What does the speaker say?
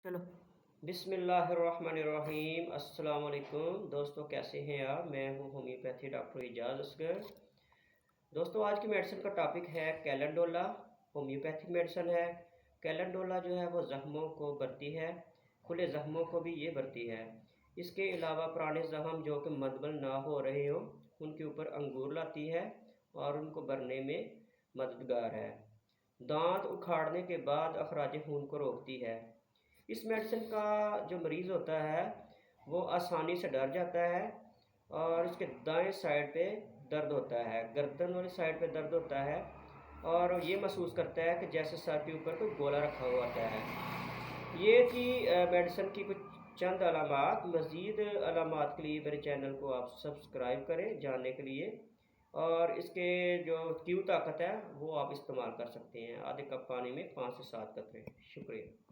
चलो। बिस्मिल्लाहिर्रहमानिर्रहीम। अस्सलाम वालेकुम दोस्तों, कैसे हैं आप? मैं हूं होम्योपैथी डॉक्टर इजाज़ असगर। दोस्तों, आज की मेडिसिन का टॉपिक है कैलेंडोला। होम्योपैथिक मेडिसिन है। कैलेंडोला जो है वो ज़ख्मों को भरती है, खुले ज़ख्मों को भी ये भरती है। इसके अलावा पुराने ज़ख्म जो कि मदबल ना हो रहे हों उनके ऊपर अंगूर लाती है और उनको भरने में मददगार है। दांत उखाड़ने के बाद अखराज खून को रोकती है। इस मेडिसिन का जो मरीज़ होता है वो आसानी से डर जाता है और इसके दाएं साइड पे दर्द होता है, गर्दन वाली साइड पे दर्द होता है और ये महसूस करता है कि जैसे सर के ऊपर कोई गोला रखा हुआ होता है। ये थी मेडिसिन की कुछ चंद अलामात। मज़ीद अलामात के लिए मेरे चैनल को आप सब्सक्राइब करें जानने के लिए। और इसके जो क्यू ताकत है वो आप इस्तेमाल कर सकते हैं। आधे कप पानी में 5 से 7 कतरे। शुक्रिया।